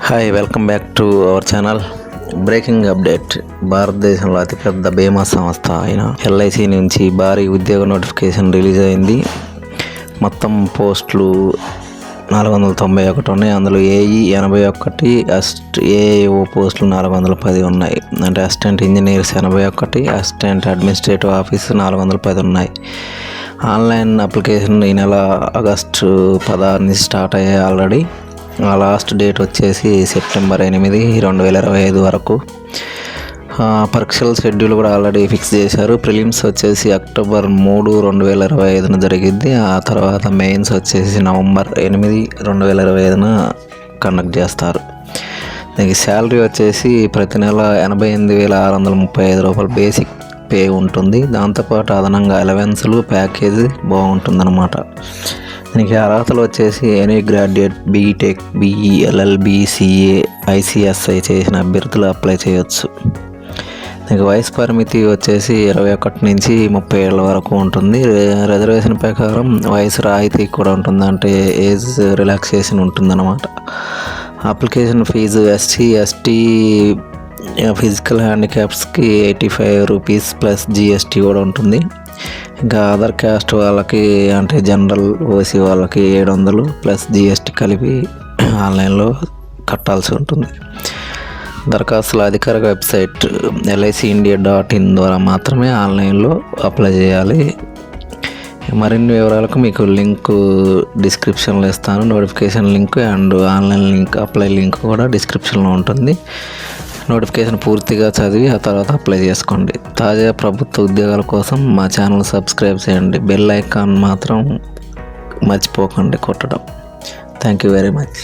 Hi, welcome back to our channel. Breaking update. భారతదేశంలో అతిపెద్ద బీమా సంస్థ అయిన ఎల్ఐసి నుంచి భారీ ఉద్యోగ నోటిఫికేషన్ రిలీజ్ అయింది. మొత్తం పోస్టులు 491 ఉన్నాయి. అందులో ఏఈ 81, ఏఏఓ పోస్టులు 410 ఉన్నాయి. అంటే assistant engineers 81, assistant administrative office 410 ఉన్నాయి. ఆన్లైన్ అప్లికేషన్ ఈ నెల ఆగస్టు 16 నుంచి స్టార్ట్ అయ్యాయి ఆల్రెడీ. లాస్ట్ డేట్ వచ్చేసి సెప్టెంబర్ 8, 2025 వరకు. పరీక్షల షెడ్యూల్ కూడా ఆల్రెడీ ఫిక్స్ చేశారు. ప్రిలిమ్స్ వచ్చేసి అక్టోబర్ 3, 2025 జరిగిద్ది. ఆ తర్వాత మెయిన్స్ వచ్చేసి నవంబర్ 8, 2025 కండక్ట్ చేస్తారు. దీనికి శాలరీ వచ్చేసి ప్రతి నెల 88,635 రూపాయలు బేసిక్ పే ఉంటుంది. దాంతోపాటు అదనంగా అలవెన్స్లు ప్యాకేజ్ బాగుంటుందన్నమాట. దీనికి అర్హతలు వచ్చేసి any graduate, BTech, BE, LLB, CA, ICSI చేసిన అభ్యర్థులు అప్లై చేయొచ్చు. దీనికి వయసు పరిమితి వచ్చేసి 21 నుంచి 30 ఏళ్ళ వరకు ఉంటుంది. రిజర్వేషన్ ప్రకారం వయసు రాయితీ కూడా ఉంటుంది, అంటే ఏజ్ రిలాక్సేషన్ ఉంటుందన్నమాట. Application fee SC, ST, physical హ్యాండిక్యాప్స్కి 85 రూపీస్ ప్లస్ జిఎస్టీ కూడా ఉంటుంది. ఇంకా అదర్ క్యాస్ట్ వాళ్ళకి, అంటే జనరల్, ఓసీ వాళ్ళకి 700 ప్లస్ జిఎస్టీ కలిపి ఆన్లైన్లో కట్టాల్సి ఉంటుంది. దరఖాస్తుల అధికారిక వెబ్సైట్ LICindia.in ద్వారా మాత్రమే ఆన్లైన్లో అప్లై చేయాలి. మరిన్ని వివరాలకు మీకు లింక్ డిస్క్రిప్షన్లో ఇస్తాను. Notification link and online link, apply link కూడా డిస్క్రిప్షన్లో ఉంటుంది. నోటిఫికేషన్ పూర్తిగా చదివి ఆ తర్వాత అప్లై చేసుకోండి. తాజా ప్రభుత్వ ఉద్యోగాల కోసం మా ఛానల్ సబ్స్క్రైబ్ చేయండి. బెల్ ఐకాన్ మాత్రం మర్చిపోకండి కొట్టడం. Thank you very much.